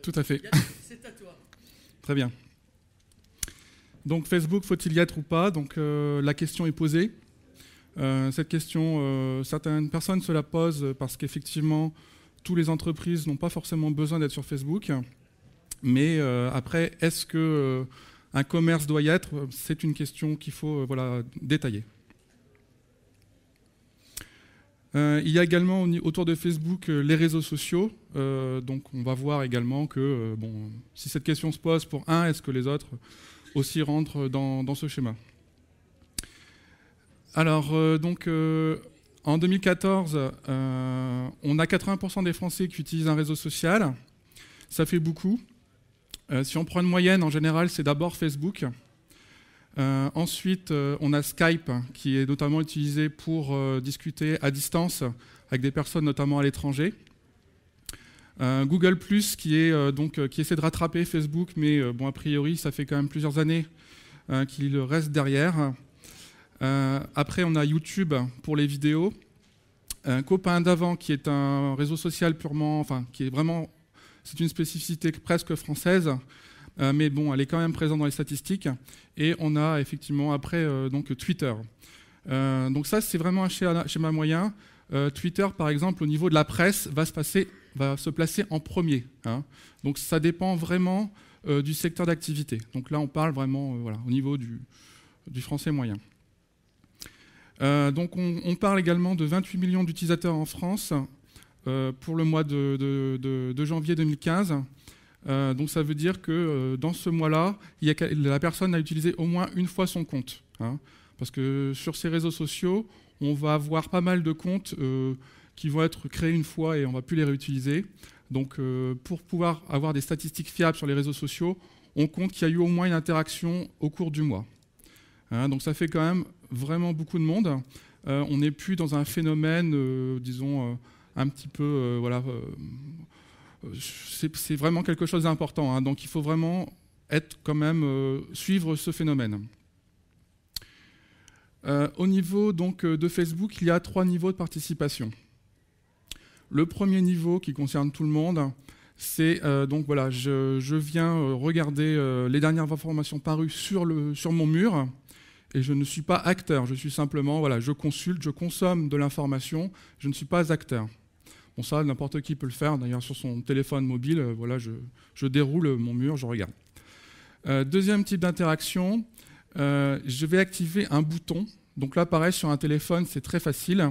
Tout à fait. C'est à toi. Très bien. Donc Facebook, faut-il y être ou pas? Donc la question est posée. Cette question, certaines personnes se la posent parce qu'effectivement, toutes les entreprises n'ont pas forcément besoin d'être sur Facebook. Mais après, est-ce que un commerce doit y être? C'est une question qu'il faut détailler. Il y a également autour de Facebook les réseaux sociaux. Donc on va voir également que si cette question se pose pour un, est-ce que les autres aussi rentrent dans ce schéma? Alors en 2014, on a 80% des Français qui utilisent un réseau social. Ça fait beaucoup. Si on prend une moyenne, en général, c'est d'abord Facebook. Ensuite, on a Skype, qui est notamment utilisé pour discuter à distance avec des personnes, notamment à l'étranger. Google+, qui essaie de rattraper Facebook, mais a priori, ça fait quand même plusieurs années qu'il reste derrière. Après, on a YouTube pour les vidéos. Copain d'avant, qui est un réseau social purement, c'est une spécificité presque française. Mais bon, elle est quand même présente dans les statistiques. Et on a effectivement après Twitter. Donc ça, c'est vraiment un schéma moyen. Twitter, par exemple, au niveau de la presse, va se placer en premier. Donc ça dépend vraiment du secteur d'activité. Donc là, on parle vraiment au niveau du français moyen. Donc on parle également de 28 millions d'utilisateurs en France pour le mois de janvier 2015. Donc ça veut dire que dans ce mois-là, la personne a utilisé au moins une fois son compte. Parce que sur ces réseaux sociaux, on va avoir pas mal de comptes qui vont être créés une fois et on ne va plus les réutiliser. Donc pour pouvoir avoir des statistiques fiables sur les réseaux sociaux, on compte qu'il y a eu au moins une interaction au cours du mois. Donc ça fait quand même vraiment beaucoup de monde. On n'est plus dans un phénomène, disons, un petit peu... c'est vraiment quelque chose d'important. Donc il faut vraiment être quand même suivre ce phénomène. Au niveau donc de Facebook, il y a 3 niveaux de participation. Le premier niveau qui concerne tout le monde, c'est je viens regarder les dernières informations parues sur mon mur et je ne suis pas acteur. Je suis simplement je consulte, je consomme de l'information. Je ne suis pas acteur. Bon, ça, n'importe qui peut le faire. D'ailleurs, sur son téléphone mobile, je déroule mon mur, je regarde. Deuxième type d'interaction, je vais activer un bouton. Donc là, pareil, sur un téléphone, c'est très facile.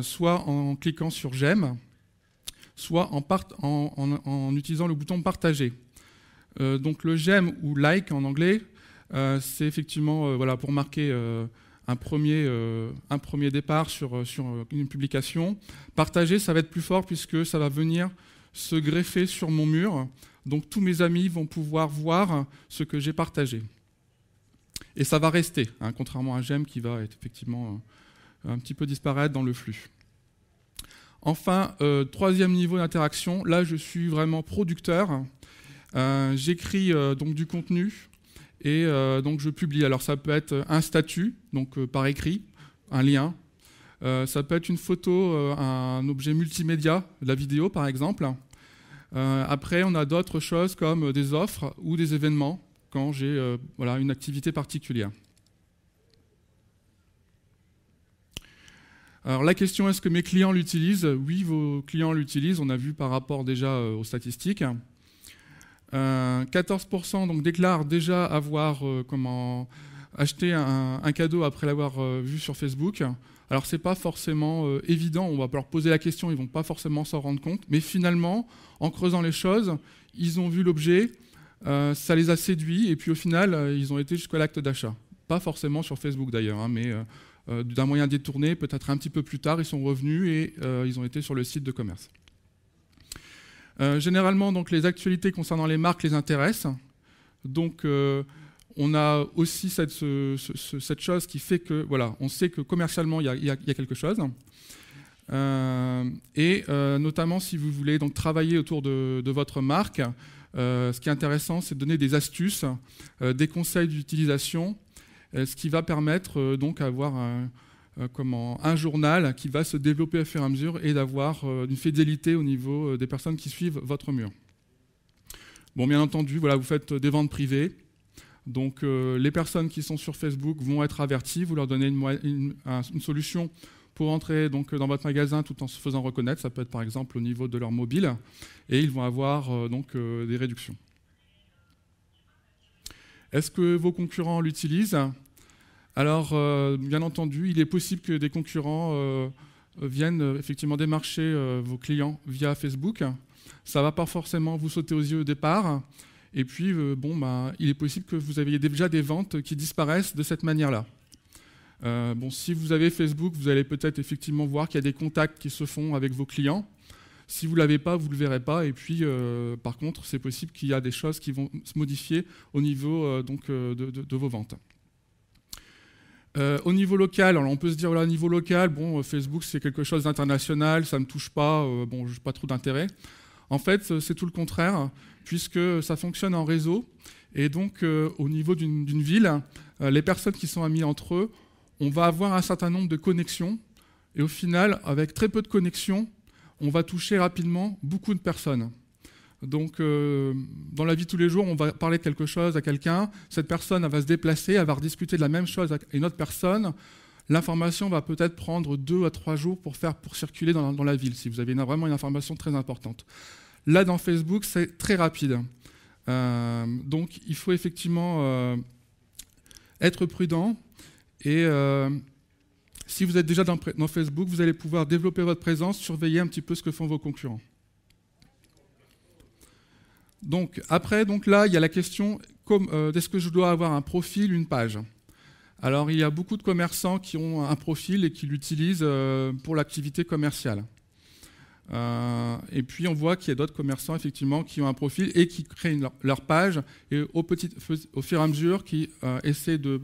Soit en cliquant sur « J'aime », soit en utilisant le bouton « Partager ». Donc le « J'aime » ou « Like » en anglais, c'est effectivement pour marquer... un premier départ sur une publication. Partager, ça va être plus fort puisque ça va venir se greffer sur mon mur. Donc tous mes amis vont pouvoir voir ce que j'ai partagé. Et ça va rester, contrairement à j'aime qui va être effectivement un petit peu disparaître dans le flux. Enfin, troisième niveau d'interaction, là je suis vraiment producteur. J'écris donc du contenu. Et donc je publie. Alors ça peut être un statut, donc par écrit, un lien. Ça peut être une photo, un objet multimédia, la vidéo par exemple. Après, on a d'autres choses comme des offres ou des événements quand j'ai une activité particulière. Alors la question, est-ce que mes clients l'utilisent? Oui, vos clients l'utilisent. On a vu par rapport déjà aux statistiques. 14% donc déclarent déjà avoir acheté un cadeau après l'avoir vu sur Facebook. Alors c'est pas forcément évident, on va leur poser la question, ils vont pas forcément s'en rendre compte, mais finalement, en creusant les choses, ils ont vu l'objet, ça les a séduits, et puis au final, ils ont été jusqu'à l'acte d'achat. Pas forcément sur Facebook d'ailleurs, mais d'un moyen détourné, peut-être un petit peu plus tard, ils sont revenus et ils ont été sur le site de commerce. Généralement, donc, les actualités concernant les marques les intéressent. Donc, on a aussi cette chose qui fait que, on sait que commercialement, il y a quelque chose. Notamment, si vous voulez donc, travailler autour de votre marque, ce qui est intéressant, c'est de donner des astuces, des conseils d'utilisation, ce qui va permettre donc d'avoir un journal qui va se développer au fur et à mesure et d'avoir une fidélité au niveau des personnes qui suivent votre mur. Bon, bien entendu, voilà, vous faites des ventes privées. Donc, les personnes qui sont sur Facebook vont être averties. Vous leur donnez une solution pour entrer donc, dans votre magasin tout en se faisant reconnaître. Ça peut être par exemple au niveau de leur mobile. Et ils vont avoir des réductions. Est-ce que vos concurrents l'utilisent? Alors, bien entendu, il est possible que des concurrents viennent effectivement démarcher vos clients via Facebook. Ça ne va pas forcément vous sauter aux yeux au départ. Et puis, il est possible que vous ayez déjà des ventes qui disparaissent de cette manière-là. Si vous avez Facebook, vous allez peut-être effectivement voir qu'il y a des contacts qui se font avec vos clients. Si vous ne l'avez pas, vous ne le verrez pas. Et puis, par contre, c'est possible qu'il y a des choses qui vont se modifier au niveau de vos ventes. Au niveau local, alors on peut se dire, voilà, au niveau local, Facebook, c'est quelque chose d'international, ça ne me touche pas, je n'ai pas trop d'intérêt. En fait, c'est tout le contraire, puisque ça fonctionne en réseau. Et donc, au niveau d'une ville, les personnes qui sont amies entre eux, on va avoir un certain nombre de connexions. Et au final, avec très peu de connexions, on va toucher rapidement beaucoup de personnes. Donc, dans la vie de tous les jours, on va parler de quelque chose à quelqu'un, cette personne elle va se déplacer, elle va rediscuter de la même chose avec une autre personne. L'information va peut-être prendre 2 à 3 jours pour circuler dans la ville, si vous avez vraiment une information très importante. Là, dans Facebook, c'est très rapide. Donc, il faut effectivement être prudent. Et si vous êtes déjà dans Facebook, vous allez pouvoir développer votre présence, surveiller un petit peu ce que font vos concurrents. Donc, après, là, il y a la question est-ce que je dois avoir un profil, une page? Alors, il y a beaucoup de commerçants qui ont un profil et qui l'utilisent pour l'activité commerciale. Et puis, on voit qu'il y a d'autres commerçants, effectivement, qui ont un profil et qui créent leur page et au fur et à mesure, qui essaient de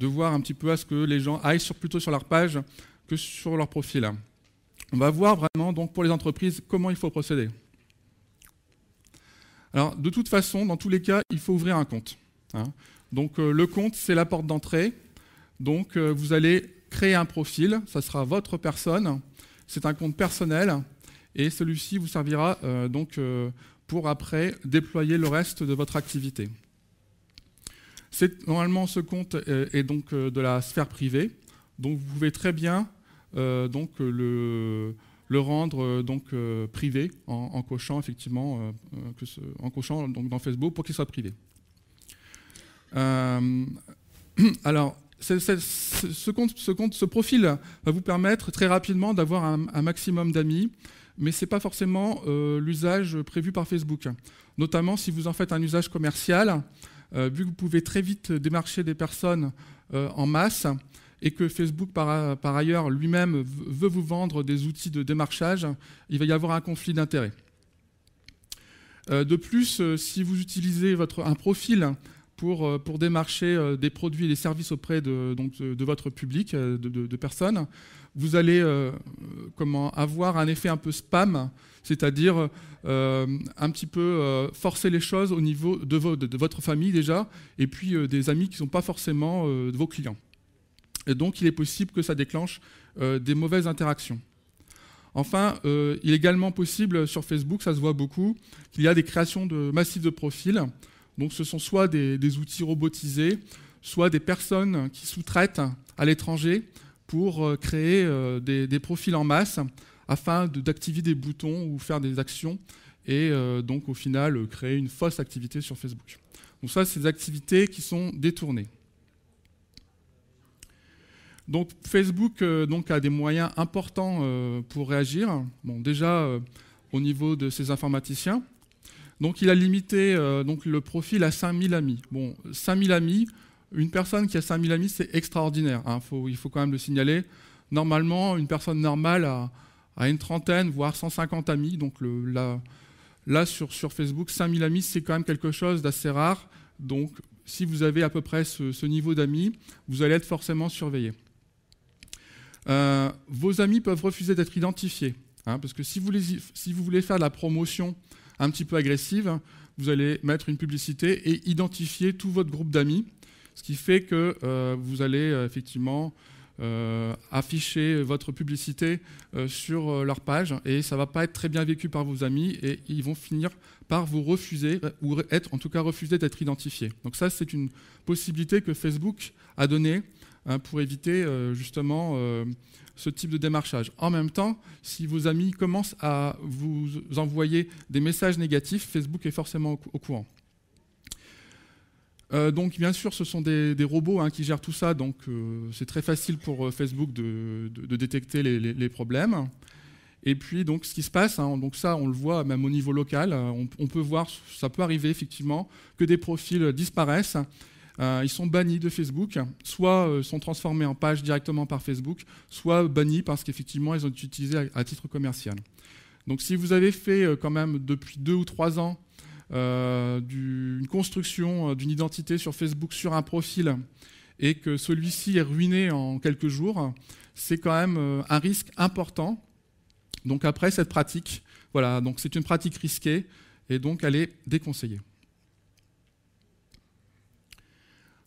voir un petit peu à ce que les gens aillent plutôt sur leur page que sur leur profil. On va voir vraiment, donc, pour les entreprises, comment il faut procéder. Alors, de toute façon, dans tous les cas, il faut ouvrir un compte. Donc, le compte, c'est la porte d'entrée. Donc, vous allez créer un profil, ça sera votre personne. C'est un compte personnel et celui-ci vous servira pour après déployer le reste de votre activité. Normalement, ce compte est donc de la sphère privée. Donc, vous pouvez très bien le rendre privé en cochant effectivement en cochant donc, dans Facebook pour qu'il soit privé. Alors, ce profil va vous permettre très rapidement d'avoir un maximum d'amis, mais ce n'est pas forcément l'usage prévu par Facebook. Notamment si vous en faites un usage commercial, vu que vous pouvez très vite démarcher des personnes en masse, et que Facebook, par ailleurs, lui-même veut vous vendre des outils de démarchage, il va y avoir un conflit d'intérêts. De plus, si vous utilisez un profil pour démarcher des produits et des services auprès de votre public, de personnes, vous allez avoir un effet un peu spam, c'est-à-dire un petit peu forcer les choses au niveau de votre famille déjà, et puis des amis qui ne sont pas forcément de vos clients. Et donc, il est possible que ça déclenche des mauvaises interactions. Enfin, il est également possible sur Facebook, ça se voit beaucoup, qu'il y a des créations massives de profils. Donc, ce sont soit des outils robotisés, soit des personnes qui sous-traitent à l'étranger pour créer des profils en masse afin d'activer des boutons ou faire des actions et donc, au final, créer une fausse activité sur Facebook. Donc ça, c'est des activités qui sont détournées. Donc Facebook a des moyens importants pour réagir. Bon, déjà au niveau de ses informaticiens. Donc il a limité le profil à 5000 amis. Bon, 5000 amis, une personne qui a 5000 amis, c'est extraordinaire. Il faut quand même le signaler. Normalement, une personne normale a une trentaine, voire 150 amis. Donc là sur Facebook, 5000 amis, c'est quand même quelque chose d'assez rare. Donc si vous avez à peu près ce niveau d'amis, vous allez être forcément surveillé. Vos amis peuvent refuser d'être identifiés, parce que si vous voulez faire de la promotion un petit peu agressive, vous allez mettre une publicité et identifier tout votre groupe d'amis, ce qui fait que vous allez effectivement afficher votre publicité sur leur page et ça ne va pas être très bien vécu par vos amis et ils vont finir par vous refuser ou être en tout cas refuser d'être identifiés. Donc ça, c'est une possibilité que Facebook a donnée pour éviter justement ce type de démarchage. En même temps, si vos amis commencent à vous envoyer des messages négatifs, Facebook est forcément au courant. Donc bien sûr, ce sont des robots qui gèrent tout ça, donc c'est très facile pour Facebook de détecter les problèmes. Et puis donc ce qui se passe, donc ça on le voit même au niveau local, on peut voir, ça peut arriver effectivement que des profils disparaissent, ils sont bannis de Facebook, soit sont transformés en page directement par Facebook, soit bannis parce qu'effectivement ils ont été utilisés à titre commercial. Donc si vous avez fait quand même depuis 2 ou 3 ans une construction d'une identité sur Facebook sur un profil et que celui-ci est ruiné en quelques jours, c'est quand même un risque important. Donc après cette pratique, voilà, donc c'est une pratique risquée et donc elle est déconseillée.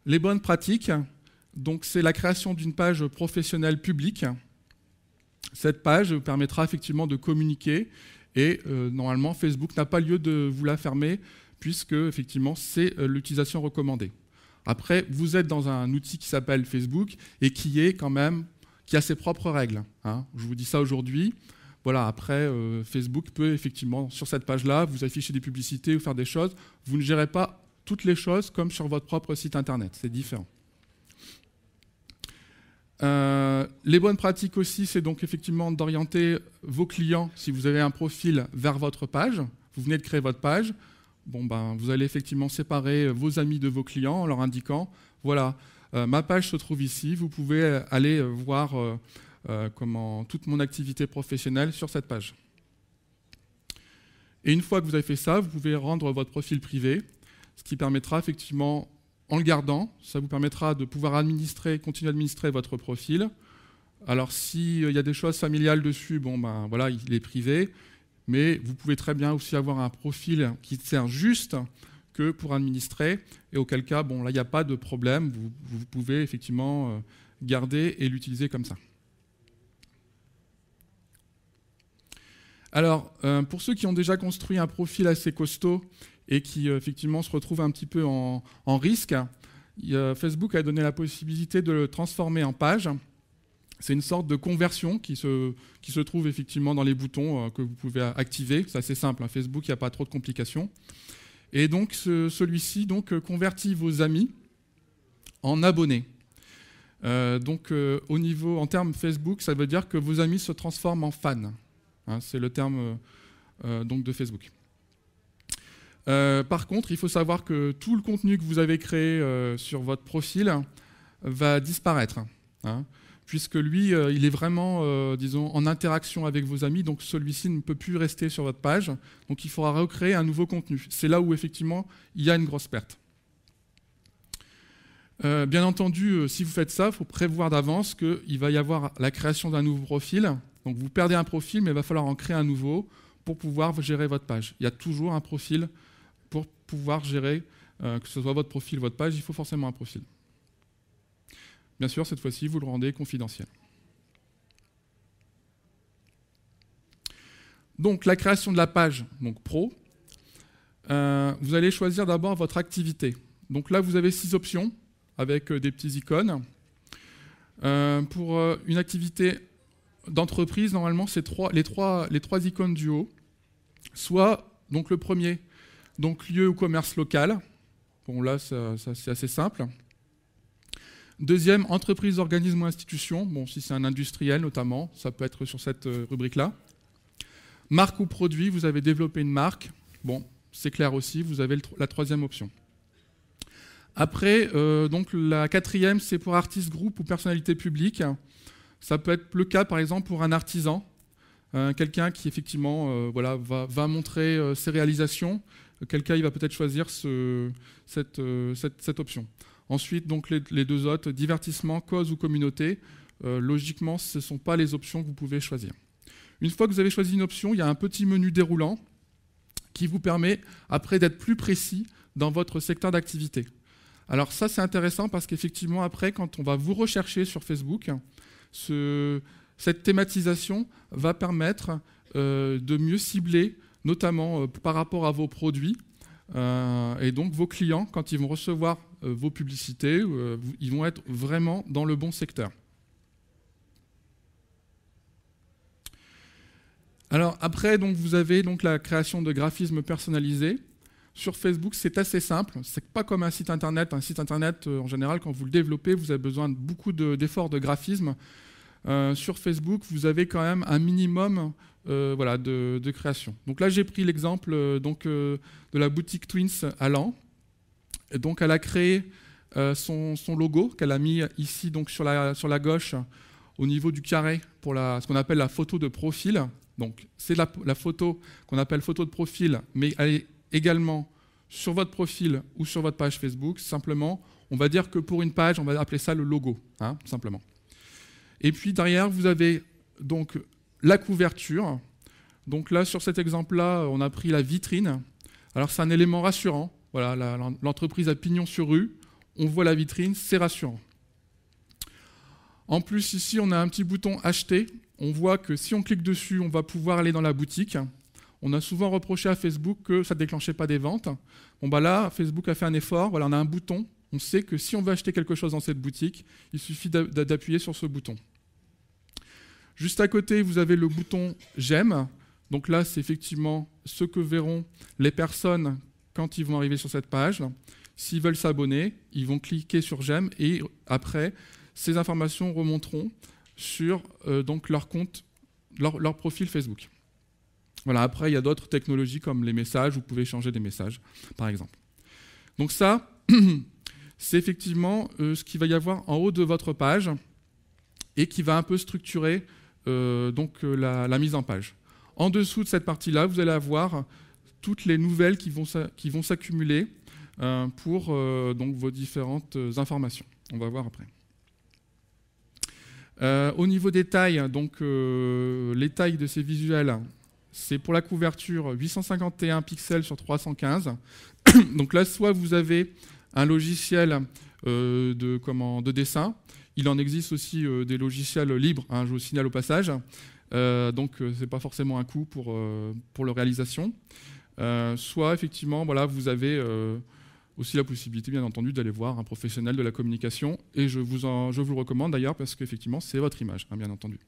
Les bonnes pratiques, donc c'est la création d'une page professionnelle publique. Cette page permettra effectivement de communiquer. Et normalement, Facebook n'a pas lieu de vous la fermer puisque effectivement, c'est l'utilisation recommandée. Après, vous êtes dans un outil qui s'appelle Facebook et qui a ses propres règles. Je vous dis ça aujourd'hui. Voilà, après, Facebook peut effectivement, sur cette page-là, vous afficher des publicités ou faire des choses. Vous ne gérez pas toutes les choses comme sur votre propre site Internet. C'est différent. Les bonnes pratiques aussi, c'est donc effectivement d'orienter vos clients, si vous avez un profil, vers votre page. Vous venez de créer votre page. Vous allez effectivement séparer vos amis de vos clients en leur indiquant, voilà, ma page se trouve ici, vous pouvez aller voir toute mon activité professionnelle sur cette page. Et une fois que vous avez fait ça, vous pouvez rendre votre profil privé, ce qui permettra effectivement, en le gardant, ça vous permettra de pouvoir continuer à administrer votre profil. Alors s'il y a des choses familiales dessus, voilà, il est privé, mais vous pouvez très bien aussi avoir un profil qui sert juste que pour administrer, et auquel cas, là, il n'y a pas de problème, vous pouvez effectivement garder et l'utiliser comme ça. Alors, pour ceux qui ont déjà construit un profil assez costaud et qui effectivement se retrouvent un petit peu en risque, Facebook a donné la possibilité de le transformer en page. C'est une sorte de conversion qui se trouve effectivement dans les boutons que vous pouvez activer. C'est assez simple, Facebook, il n'y a pas trop de complications. Et donc celui-ci convertit vos amis en abonnés. En termes Facebook, ça veut dire que vos amis se transforment en fans. C'est le terme de Facebook. Par contre, il faut savoir que tout le contenu que vous avez créé sur votre profil va disparaître, puisque lui, il est vraiment, en interaction avec vos amis, donc celui-ci ne peut plus rester sur votre page, donc il faudra recréer un nouveau contenu. C'est là où, effectivement, il y a une grosse perte. Bien entendu, si vous faites ça, il faut prévoir d'avance qu'il va y avoir la création d'un nouveau profil. Donc vous perdez un profil, mais il va falloir en créer un nouveau pour pouvoir gérer votre page. Il y a toujours un profil pour pouvoir gérer, que ce soit votre profil, votre page, il faut forcément un profil. Bien sûr, cette fois-ci, vous le rendez confidentiel. Donc la création de la page pro, vous allez choisir d'abord votre activité. Donc là, vous avez 6 options avec des petits icônes. Pour une activité d'entreprise, normalement, c'est les trois icônes du haut. Soit, donc le premier, lieu ou commerce local. Bon, là, ça c'est assez simple. Deuxième, entreprise, organisme ou institution. Bon, si c'est un industriel notamment, ça peut être sur cette rubrique-là. Marque ou produit, vous avez développé une marque. Bon, c'est clair aussi, vous avez la troisième option. Après, la quatrième, c'est pour artiste, groupe ou personnalité publique. Ça peut être le cas, par exemple, pour un artisan, quelqu'un qui, effectivement, va montrer ses réalisations. Quelqu'un, il va peut-être choisir cette option. Ensuite, les 2 autres, divertissement, cause ou communauté. Logiquement, ce ne sont pas les options que vous pouvez choisir. Une fois que vous avez choisi une option, il y a un petit menu déroulant qui vous permet, après, d'être plus précis dans votre secteur d'activité. Alors ça, c'est intéressant parce qu'effectivement, après, quand on va vous rechercher sur Facebook, cette thématisation va permettre de mieux cibler, notamment par rapport à vos produits. Et donc, vos clients, quand ils vont recevoir vos publicités, ils vont être vraiment dans le bon secteur. Alors après, donc, vous avez donc la création de graphismes personnalisés. Sur Facebook, c'est assez simple. C'est pas comme un site internet. Un site internet, en général, quand vous le développez, vous avez besoin de beaucoup d'efforts de graphisme. Sur Facebook, vous avez quand même un minimum voilà, de création. Donc là, j'ai pris l'exemple de la boutique Twins à Laon. Et donc, elle a créé son logo qu'elle a mis ici donc, sur la gauche au niveau du carré pour ce qu'on appelle la photo de profil. Donc, c'est la photo qu'on appelle photo de profil, mais elle est également sur votre profil ou sur votre page Facebook. Simplement, on va dire que pour une page, on va appeler ça le logo, hein, tout simplement. Et puis derrière, vous avez donc la couverture. Donc là, sur cet exemple-là, on a pris la vitrine. Alors c'est un élément rassurant. Voilà, l'entreprise a pignon sur rue. On voit la vitrine, c'est rassurant. En plus, ici, on a un petit bouton acheter. On voit que si on clique dessus, on va pouvoir aller dans la boutique. On a souvent reproché à Facebook que ça ne déclenchait pas des ventes. Bon, bah là, Facebook a fait un effort. Voilà, on a un bouton. On sait que si on veut acheter quelque chose dans cette boutique, il suffit d'appuyer sur ce bouton. Juste à côté, vous avez le bouton « J'aime ». Donc là, c'est effectivement ce que verront les personnes quand ils vont arriver sur cette page. S'ils veulent s'abonner, ils vont cliquer sur « J'aime » et après, ces informations remonteront sur donc leur compte, leur profil Facebook. Voilà, après, il y a d'autres technologies comme les messages, vous pouvez échanger des messages, par exemple. Donc ça, c'est effectivement ce qu'il va y avoir en haut de votre page et qui va un peu structurer la mise en page. En dessous de cette partie-là, vous allez avoir toutes les nouvelles qui vont s'accumuler pour donc vos différentes informations. On va voir après. Au niveau des tailles, donc les tailles de ces visuels, c'est pour la couverture 851 pixels sur 315. Donc là, soit vous avez un logiciel de dessin. Il en existe aussi des logiciels libres, hein, je vous signale au passage. Donc ce n'est pas forcément un coût pour leur réalisation. Soit effectivement, voilà, vous avez aussi la possibilité, bien entendu, d'aller voir un professionnel de la communication. Et je vous le recommande d'ailleurs parce qu'effectivement, c'est votre image, hein, bien entendu.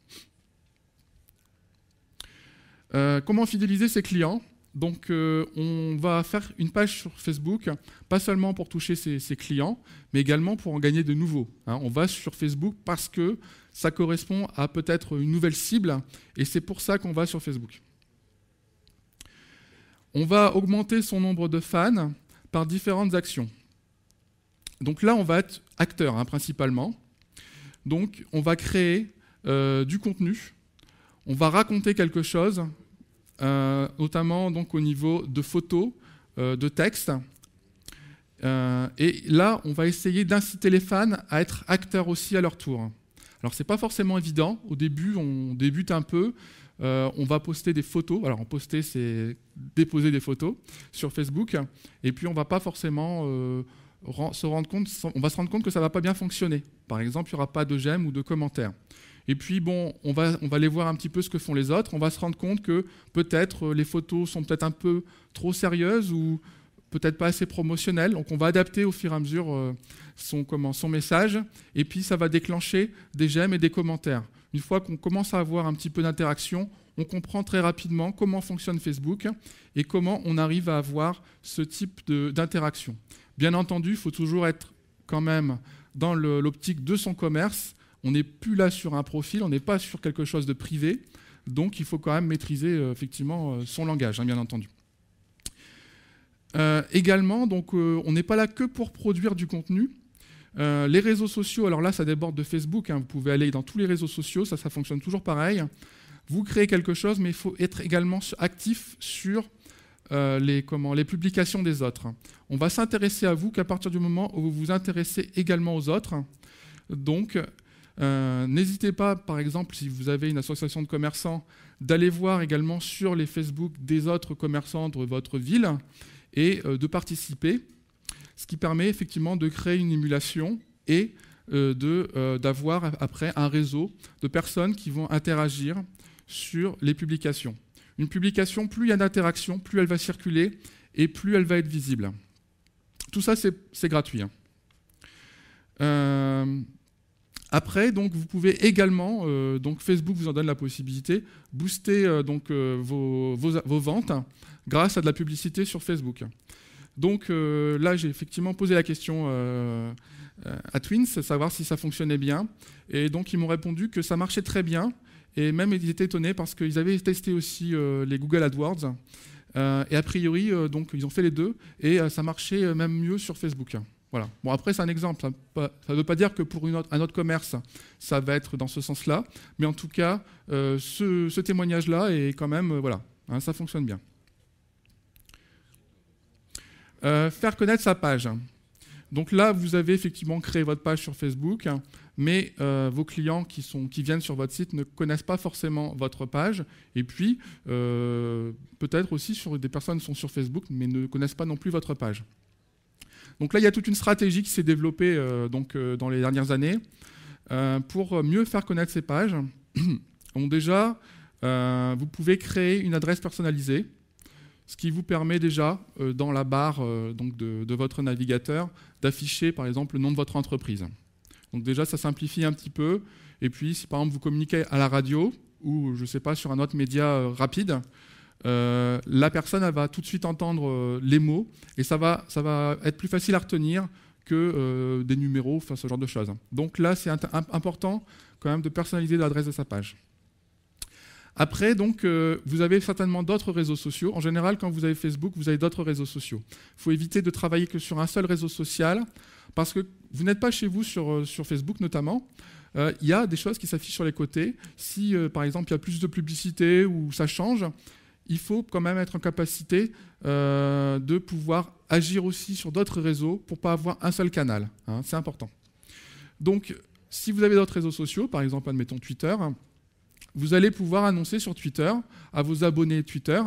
Comment fidéliser ses clients? Donc, on va faire une page sur Facebook, pas seulement pour toucher ses clients, mais également pour en gagner de nouveaux. Hein. On va sur Facebook parce que ça correspond à peut-être une nouvelle cible, et c'est pour ça qu'on va sur Facebook. On va augmenter son nombre de fans par différentes actions. Donc là, on va être acteur, hein, principalement. Donc, on va créer du contenu, on va raconter quelque chose, notamment donc, au niveau de photos, de textes. Et là, on va essayer d'inciter les fans à être acteurs aussi à leur tour. Alors, ce n'est pas forcément évident. Au début, on débute un peu. On va poster des photos. Alors, poster, c'est déposer des photos sur Facebook. Et puis, on ne va pas forcément se rendre compte. On va se rendre compte que ça ne va pas bien fonctionner. Par exemple, il n'y aura pas de j'aime ou de commentaires. Et puis, bon, on va aller voir un petit peu ce que font les autres. On va se rendre compte que peut-être les photos sont peut-être un peu trop sérieuses ou peut-être pas assez promotionnelles. Donc, on va adapter au fur et à mesure son message. Et puis, ça va déclencher des j'aime et des commentaires. Une fois qu'on commence à avoir un petit peu d'interaction, on comprend très rapidement comment fonctionne Facebook et comment on arrive à avoir ce type d'interaction. Bien entendu, il faut toujours être quand même dans l'optique de son commerce. On n'est plus là sur un profil, on n'est pas sur quelque chose de privé, donc il faut quand même maîtriser effectivement son langage, hein, bien entendu. Également, donc, on n'est pas là que pour produire du contenu. Les réseaux sociaux, alors là ça déborde de Facebook, hein, vous pouvez aller dans tous les réseaux sociaux, ça fonctionne toujours pareil. Vous créez quelque chose, mais il faut être également actif sur les publications des autres. On va s'intéresser à vous qu'à partir du moment où vous vous intéressez également aux autres. Donc, n'hésitez pas, par exemple, si vous avez une association de commerçants, d'aller voir également sur les Facebook des autres commerçants de votre ville et de participer. ce qui permet effectivement de créer une émulation et d'avoir après un réseau de personnes qui vont interagir sur les publications. Une publication, plus il y a d'interaction, plus elle va circuler et plus elle va être visible. Tout ça, c'est gratuit. Après, donc, vous pouvez également, donc Facebook vous en donne la possibilité, booster vos ventes grâce à de la publicité sur Facebook. Donc là, j'ai effectivement posé la question à Twins, savoir si ça fonctionnait bien. Et donc, ils m'ont répondu que ça marchait très bien. Et même, ils étaient étonnés parce qu'ils avaient testé aussi les Google AdWords. Et a priori, donc, ils ont fait les deux. Et ça marchait même mieux sur Facebook. Voilà. Bon, après, c'est un exemple. Ça ne veut pas dire que pour un autre commerce, ça va être dans ce sens-là. Mais en tout cas, ce témoignage-là est quand même, voilà, hein, ça fonctionne bien. Faire connaître sa page. Donc là, vous avez effectivement créé votre page sur Facebook, mais vos clients qui viennent sur votre site ne connaissent pas forcément votre page. Et puis, peut-être aussi des personnes qui sont sur Facebook, mais ne connaissent pas non plus votre page. Donc là, il y a toute une stratégie qui s'est développée dans les dernières années pour mieux faire connaître ces pages. Donc déjà, vous pouvez créer une adresse personnalisée, ce qui vous permet déjà, dans la barre de votre navigateur, d'afficher par exemple le nom de votre entreprise. Donc déjà, ça simplifie un petit peu. Et puis, si par exemple vous communiquez à la radio ou, je ne sais pas, sur un autre média rapide, la personne elle va tout de suite entendre les mots et ça va être plus facile à retenir que des numéros, enfin, ce genre de choses. Donc là, c'est important quand même de personnaliser l'adresse de sa page. Après, donc, vous avez certainement d'autres réseaux sociaux. En général, quand vous avez Facebook, vous avez d'autres réseaux sociaux. Il faut éviter de travailler que sur un seul réseau social, parce que vous n'êtes pas chez vous sur Facebook notamment. Il y a des choses qui s'affichent sur les côtés. Si, par exemple, il y a plus de publicité ou ça change, il faut quand même être en capacité de pouvoir agir aussi sur d'autres réseaux pour ne pas avoir un seul canal. Hein, c'est important. Donc, si vous avez d'autres réseaux sociaux, par exemple, admettons Twitter, vous allez pouvoir annoncer sur Twitter à vos abonnés Twitter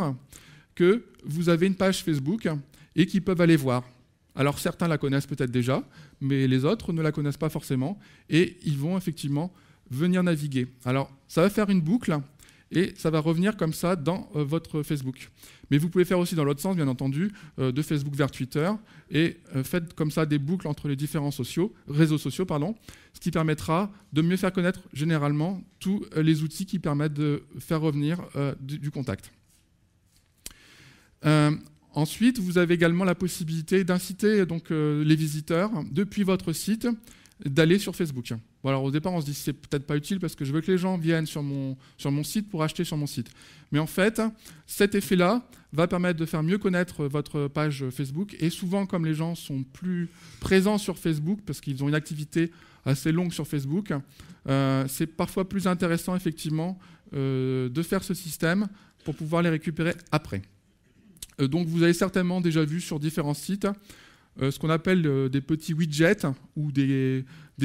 que vous avez une page Facebook et qu'ils peuvent aller voir. Alors certains la connaissent peut-être déjà, mais les autres ne la connaissent pas forcément et ils vont effectivement venir naviguer. Alors ça va faire une boucle et ça va revenir comme ça dans votre Facebook. Mais vous pouvez faire aussi dans l'autre sens, bien entendu, de Facebook vers Twitter et faites comme ça des boucles entre les différents réseaux sociaux, ce qui permettra de mieux faire connaître généralement tous les outils qui permettent de faire revenir du contact. Ensuite, vous avez également la possibilité d'inciter les visiteurs depuis votre site d'aller sur Facebook. Bon, alors au départ, on se dit c'est peut-être pas utile parce que je veux que les gens viennent sur mon site pour acheter sur mon site. Mais en fait, cet effet-là va permettre de faire mieux connaître votre page Facebook. Et souvent, comme les gens sont plus présents sur Facebook parce qu'ils ont une activité assez longue sur Facebook, c'est parfois plus intéressant effectivement de faire ce système pour pouvoir les récupérer après. Donc vous avez certainement déjà vu sur différents sites ce qu'on appelle des petits widgets ou des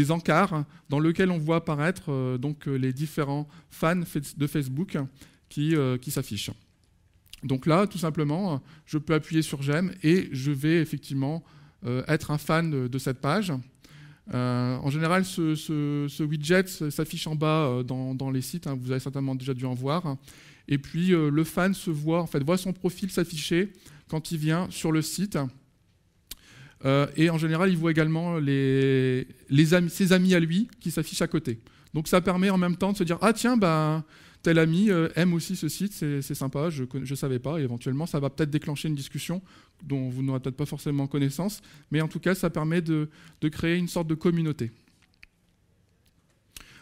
encarts dans lesquels on voit apparaître les différents fans de Facebook qui s'affichent. Donc là, tout simplement, je peux appuyer sur j'aime et je vais effectivement être un fan de cette page. En général, ce widget s'affiche en bas dans les sites, hein, vous avez certainement déjà dû en voir. Et puis le fan voit son profil s'afficher quand il vient sur le site. Et en général, il voit également ses amis à lui qui s'affichent à côté. Donc ça permet en même temps de se dire « Ah tiens, tel ami aime aussi ce site, c'est sympa, je ne savais pas. » Et éventuellement, ça va peut-être déclencher une discussion dont vous n'aurez peut-être pas forcément connaissance. Mais en tout cas, ça permet de créer une sorte de communauté.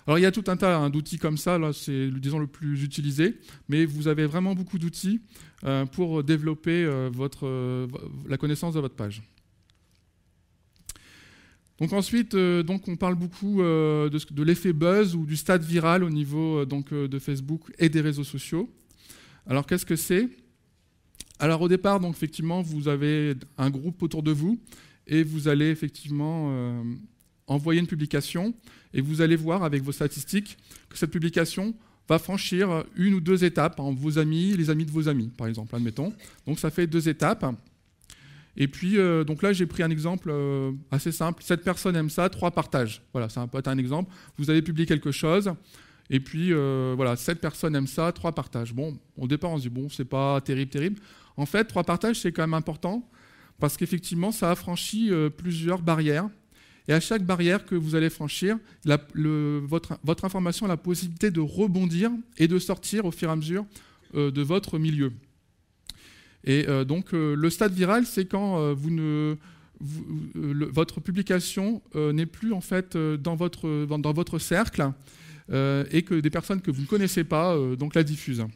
Alors il y a tout un tas d'outils comme ça, là c'est disons le plus utilisé, mais vous avez vraiment beaucoup d'outils pour développer la connaissance de votre page. Donc ensuite, on parle beaucoup de l'effet buzz ou du stade viral au niveau de Facebook et des réseaux sociaux. Alors qu'est-ce que c'est? Alors au départ, effectivement, vous avez un groupe autour de vous et vous allez effectivement envoyer une publication et vous allez voir avec vos statistiques que cette publication va franchir une ou deux étapes, vos amis, les amis de vos amis, par exemple, admettons. Donc ça fait 2 étapes. Et puis, donc là, j'ai pris un exemple assez simple. 7 personnes aiment ça, 3 partagent. Voilà, ça peut être un exemple. Vous avez publié quelque chose, et puis, voilà, 7 personnes aiment ça, 3 partagent. Bon, au départ, on se dit, bon, c'est pas terrible, terrible. En fait, 3 partages, c'est quand même important, parce qu'effectivement, ça a franchi plusieurs barrières. Et à chaque barrière que vous allez franchir, votre information a la possibilité de rebondir et de sortir au fur et à mesure de votre milieu. Et donc, le stade viral, c'est quand votre publication n'est plus en fait dans votre cercle et que des personnes que vous ne connaissez pas donc la diffusent.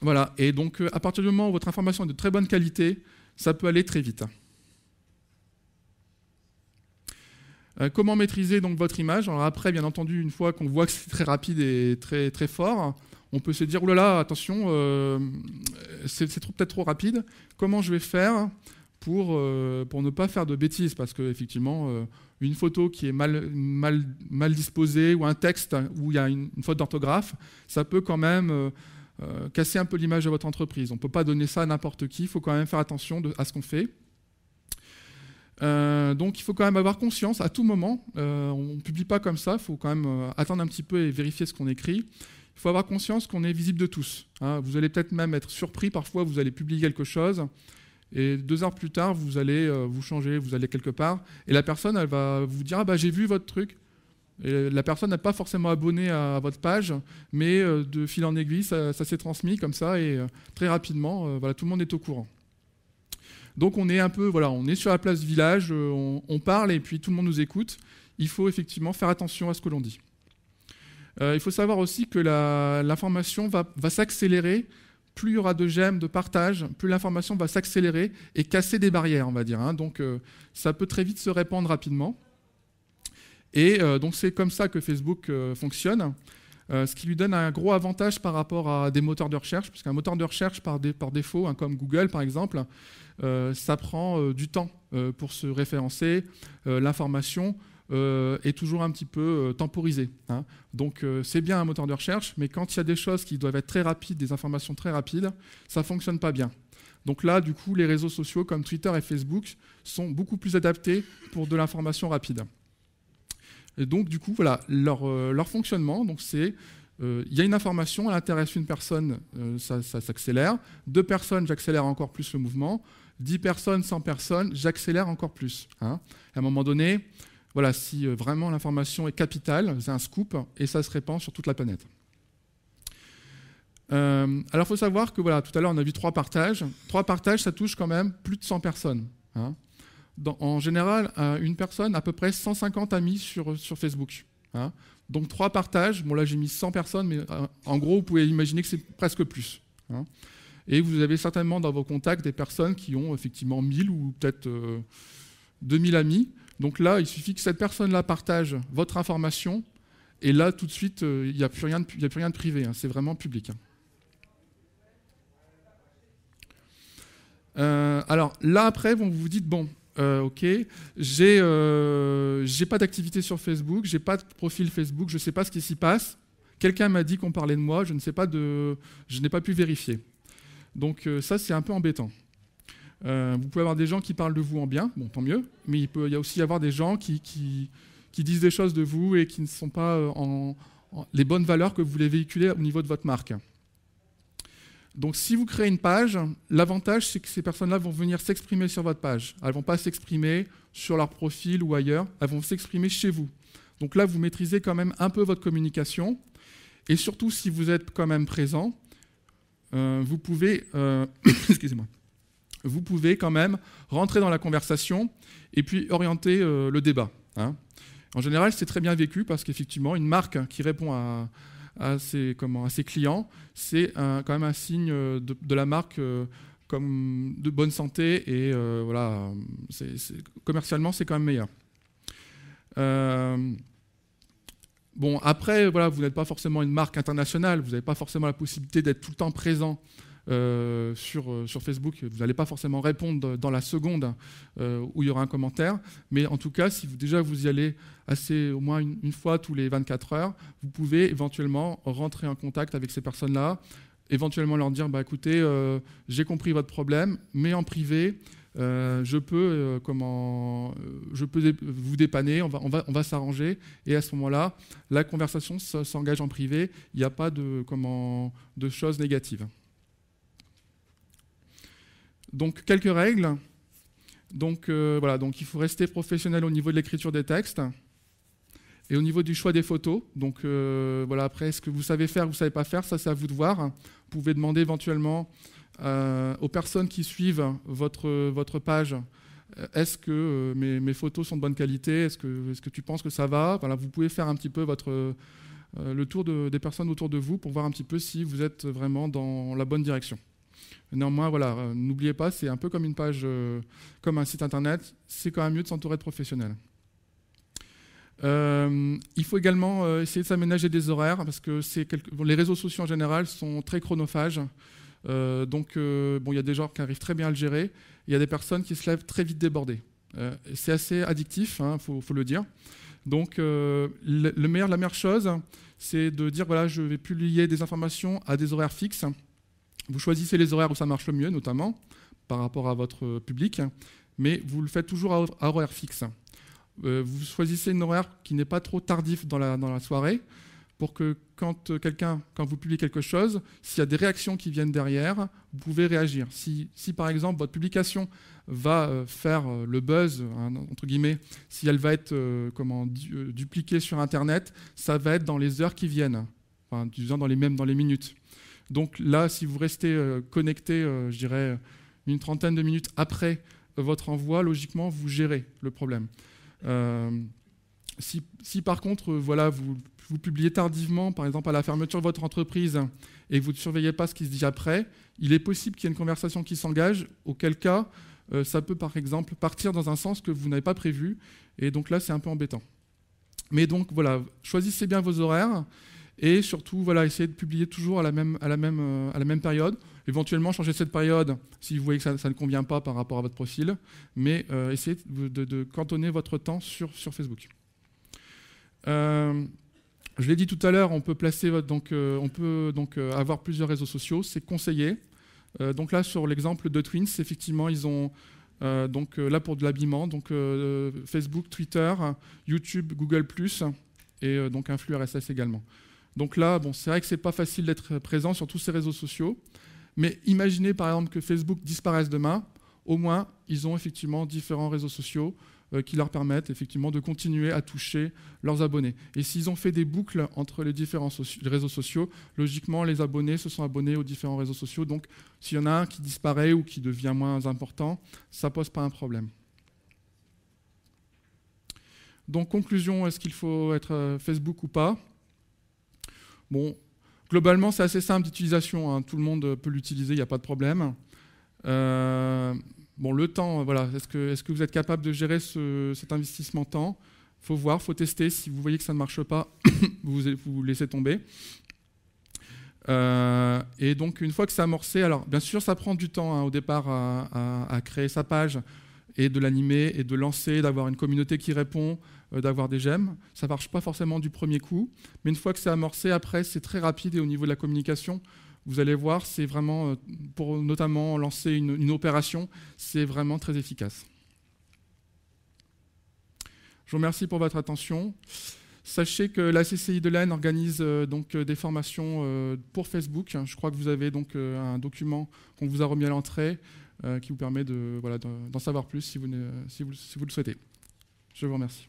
Voilà. Et donc, à partir du moment où votre information est de très bonne qualité, ça peut aller très vite. Comment maîtriser donc votre image? Alors après, bien entendu, une fois qu'on voit que c'est très rapide et très, très fort, on peut se dire, oh là là, attention, c'est peut-être trop rapide. Comment je vais faire pour ne pas faire de bêtises? Parce qu'effectivement, une photo qui est mal disposée ou un texte où il y a une faute d'orthographe, ça peut quand même casser un peu l'image de votre entreprise. On ne peut pas donner ça à n'importe qui, il faut quand même faire attention à ce qu'on fait. Donc il faut quand même avoir conscience à tout moment, on ne publie pas comme ça, il faut quand même attendre un petit peu et vérifier ce qu'on écrit. Il faut avoir conscience qu'on est visible de tous. Hein. Vous allez peut-être même être surpris, parfois vous allez publier quelque chose, et 2 heures plus tard, vous allez vous changer, vous allez quelque part, et la personne, elle va vous dire « Ah bah j'ai vu votre truc ». Et la personne n'est pas forcément abonnée à votre page, mais de fil en aiguille, ça s'est transmis comme ça, et très rapidement, voilà, tout le monde est au courant. Donc on est un peu, voilà, on est sur la place du village, on parle et puis tout le monde nous écoute. Il faut effectivement faire attention à ce que l'on dit. Il faut savoir aussi que l'information va s'accélérer. Plus il y aura de j'aime, de partage, plus l'information va s'accélérer et casser des barrières, on va dire. Hein. Donc ça peut très vite se répandre rapidement. Et donc c'est comme ça que Facebook fonctionne. Ce qui lui donne un gros avantage par rapport à des moteurs de recherche, parce qu'un moteur de recherche par défaut, hein, comme Google par exemple, ça prend du temps pour se référencer, l'information est toujours un petit peu temporisée. Hein. Donc c'est bien un moteur de recherche, mais quand il y a des choses qui doivent être très rapides, des informations très rapides, ça ne fonctionne pas bien. Donc là, du coup, les réseaux sociaux comme Twitter et Facebook sont beaucoup plus adaptés pour de l'information rapide. Et donc, du coup, voilà, leur fonctionnement, donc c'est, il y a une information, elle intéresse une personne, ça s'accélère. 2 personnes, j'accélère encore plus le mouvement. 10 personnes, 100 personnes, j'accélère encore plus. Hein. À un moment donné, voilà, si vraiment l'information est capitale, c'est un scoop, et ça se répand sur toute la planète. Alors, il faut savoir que, voilà, tout à l'heure, on a vu 3 partages. 3 partages, ça touche quand même plus de 100 personnes. Hein. En général, une personne a à peu près 150 amis sur Facebook. Hein. Donc 3 partages, bon là j'ai mis 100 personnes, mais en gros vous pouvez imaginer que c'est presque plus. Hein. Et vous avez certainement dans vos contacts des personnes qui ont effectivement 1000 ou peut-être 2000 amis. Donc là, il suffit que cette personne-là partage votre information, et là tout de suite, il n'y a plus rien de privé, hein. C'est vraiment public. Hein. Alors là après, vous vous dites, bon, ok, j'ai pas d'activité sur Facebook, j'ai pas de profil Facebook, je ne sais pas ce qui s'y passe. Quelqu'un m'a dit qu'on parlait de moi, je n'ai pas pu vérifier. Donc ça, c'est un peu embêtant. Vous pouvez avoir des gens qui parlent de vous en bien, bon, tant mieux, mais il peut y aussi avoir des gens qui disent des choses de vous et qui ne sont pas les bonnes valeurs que vous voulez véhiculer au niveau de votre marque. Donc si vous créez une page, l'avantage c'est que ces personnes-là vont venir s'exprimer sur votre page. Elles ne vont pas s'exprimer sur leur profil ou ailleurs, elles vont s'exprimer chez vous. Donc là, vous maîtrisez quand même un peu votre communication. Et surtout, si vous êtes quand même présent, vous pouvez, excusez-moi, vous pouvez quand même rentrer dans la conversation et puis orienter le débat. Hein. En général, c'est très bien vécu parce qu'effectivement, une marque qui répond à ses clients, c'est quand même un signe de la marque comme de bonne santé et voilà, commercialement c'est quand même meilleur. Bon, après, voilà, vous n'êtes pas forcément une marque internationale, vous n'avez pas forcément la possibilité d'être tout le temps présent sur Facebook, vous n'allez pas forcément répondre dans la seconde où il y aura un commentaire, mais en tout cas, si vous y allez au moins une fois tous les 24 heures, vous pouvez éventuellement rentrer en contact avec ces personnes-là éventuellement leur dire, écoutez, j'ai compris votre problème, mais en privé, je peux vous dépanner, on va s'arranger, et à ce moment-là, la conversation s'engage en privé, il n'y a pas de choses négatives. Donc, quelques règles. Donc, donc il faut rester professionnel au niveau de l'écriture des textes et au niveau du choix des photos. Donc, après, ce que vous savez faire, vous ne savez pas faire, ça, c'est à vous de voir. Vous pouvez demander éventuellement aux personnes qui suivent votre page, est-ce que mes photos sont de bonne qualité, est-ce que tu penses que ça va? Voilà, vous pouvez faire un petit peu le tour des personnes autour de vous pour voir un petit peu si vous êtes vraiment dans la bonne direction. Néanmoins, n'oubliez pas, c'est un peu comme une page, comme un site internet, c'est quand même mieux de s'entourer de professionnels. Il faut également essayer de s'aménager des horaires, parce que les réseaux sociaux en général sont très chronophages. Il y a des gens qui arrivent très bien à le gérer, il y a des personnes qui se lèvent très vite débordées. C'est assez addictif, faut le dire. Donc, la meilleure chose, c'est de dire, je vais publier des informations à des horaires fixes. Vous choisissez les horaires où ça marche le mieux, notamment par rapport à votre public, mais vous le faites toujours à horaire fixe. Vous choisissez une horaire qui n'est pas trop tardif dans la soirée, pour que quand vous publiez quelque chose, s'il y a des réactions qui viennent derrière, vous pouvez réagir. Si par exemple votre publication va faire le buzz, entre guillemets, si elle va être dupliquée sur Internet, ça va être dans les heures qui viennent, disons dans les minutes. Donc là, si vous restez connecté, je dirais, une trentaine de minutes après votre envoi, logiquement, vous gérez le problème. Si par contre, vous publiez tardivement, par exemple à la fermeture de votre entreprise, et que vous ne surveillez pas ce qui se dit après, il est possible qu'il y ait une conversation qui s'engage, auquel cas, ça peut par exemple partir dans un sens que vous n'avez pas prévu, et donc là, c'est un peu embêtant. Mais donc choisissez bien vos horaires, et surtout, essayez de publier toujours à la même période. Éventuellement, changez cette période si vous voyez que ça ne convient pas par rapport à votre profil. Mais essayez de cantonner votre temps sur Facebook. Je l'ai dit tout à l'heure, on peut avoir plusieurs réseaux sociaux. C'est conseillé. Donc là, sur l'exemple de Twins, effectivement, ils ont là pour de l'habillement, Facebook, Twitter, YouTube, Google+, et donc un flux RSS également. Donc là, c'est vrai que c'est pas facile d'être présent sur tous ces réseaux sociaux, mais imaginez par exemple que Facebook disparaisse demain, au moins ils ont effectivement différents réseaux sociaux qui leur permettent effectivement de continuer à toucher leurs abonnés. Et s'ils ont fait des boucles entre les différents réseaux sociaux, logiquement les abonnés se sont abonnés aux différents réseaux sociaux, donc s'il y en a un qui disparaît ou qui devient moins important, ça pose pas un problème. Donc conclusion, est-ce qu'il faut être Facebook ou pas ? Bon, globalement, c'est assez simple d'utilisation. Tout le monde peut l'utiliser, il n'y a pas de problème. Le temps, est-ce que vous êtes capable de gérer cet investissement temps ? Il faut voir, il faut tester. Si vous voyez que ça ne marche pas, vous laissez tomber. Et donc, une fois que c'est amorcé, alors bien sûr, ça prend du temps au départ à créer sa page et de l'animer et de lancer, d'avoir une communauté qui répond, d'avoir des j'aime. Ça ne marche pas forcément du premier coup, mais une fois que c'est amorcé, après, c'est très rapide et au niveau de la communication, vous allez voir, c'est vraiment, pour notamment lancer une opération, c'est vraiment très efficace. Je vous remercie pour votre attention. Sachez que la CCI de l'Aisne organise des formations pour Facebook. Je crois que vous avez un document qu'on vous a remis à l'entrée qui vous permet d'en savoir plus si vous le souhaitez. Je vous remercie.